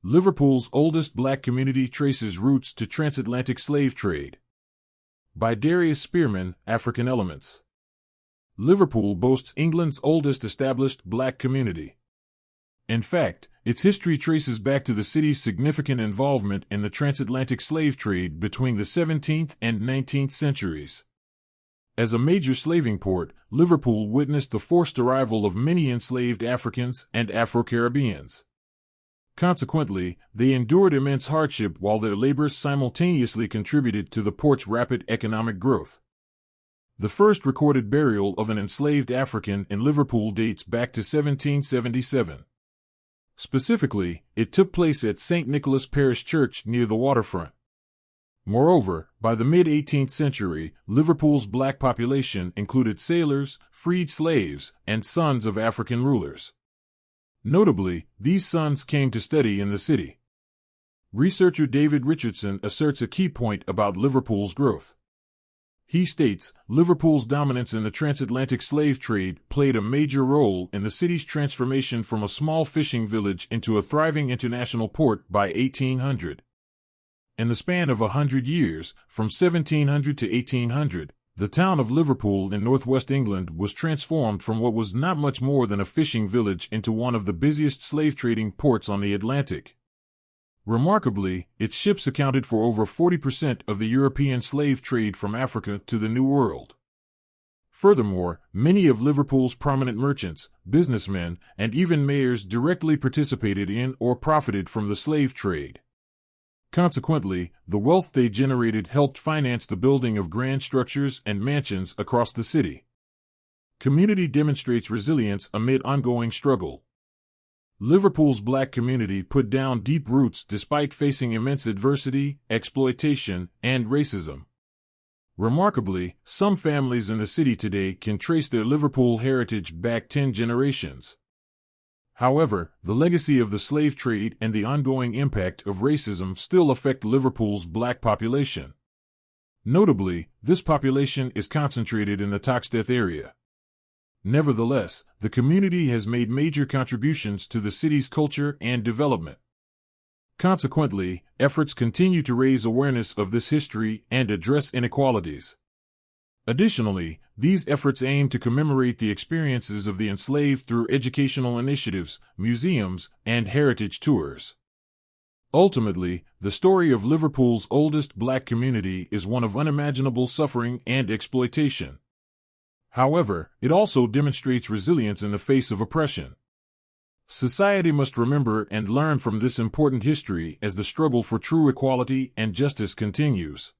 Liverpool's oldest black community traces roots to transatlantic slave trade. By Darius Spearman, African Elements. Liverpool boasts England's oldest established black community. In fact, its history traces back to the city's significant involvement in the transatlantic slave trade between the 17th and 19th centuries. As a major slaving port, Liverpool witnessed the forced arrival of many enslaved Africans and Afro-Caribbeans. Consequently, they endured immense hardship while their labors simultaneously contributed to the port's rapid economic growth. The first recorded burial of an enslaved African in Liverpool dates back to 1777. Specifically, it took place at St. Nicholas Parish Church near the waterfront. Moreover, by the mid-18th century, Liverpool's black population included sailors, freed slaves, and sons of African rulers. Notably, these sons came to study in the city. Researcher David Richardson asserts a key point about Liverpool's growth. He states, Liverpool's dominance in the transatlantic slave trade played a major role in the city's transformation from a small fishing village into a thriving international port by 1800. In the span of 100 years, from 1700 to 1800, the town of Liverpool in northwest England was transformed from what was not much more than a fishing village into one of the busiest slave-trading ports on the Atlantic. Remarkably, its ships accounted for over 40% of the European slave trade from Africa to the New World. Furthermore, many of Liverpool's prominent merchants, businessmen, and even mayors directly participated in or profited from the slave trade. Consequently, the wealth they generated helped finance the building of grand structures and mansions across the city. Community demonstrates resilience amid ongoing struggle. Liverpool's black community put down deep roots despite facing immense adversity, exploitation, and racism. Remarkably, some families in the city today can trace their Liverpool heritage back 10 generations. However, the legacy of the slave trade and the ongoing impact of racism still affect Liverpool's black population. Notably, this population is concentrated in the Toxteth area. Nevertheless, the community has made major contributions to the city's culture and development. Consequently, efforts continue to raise awareness of this history and address inequalities. Additionally, these efforts aim to commemorate the experiences of the enslaved through educational initiatives, museums, and heritage tours. Ultimately, the story of Liverpool's oldest black community is one of unimaginable suffering and exploitation. However, it also demonstrates resilience in the face of oppression. Society must remember and learn from this important history as the struggle for true equality and justice continues.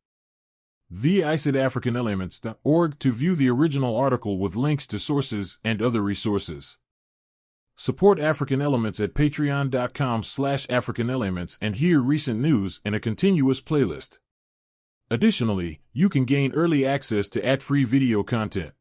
Visit AfricanElements.org to view the original article with links to sources and other resources. Support African Elements at patreon.com/AfricanElements and hear recent news in a continuous playlist. Additionally, you can gain early access to ad-free video content.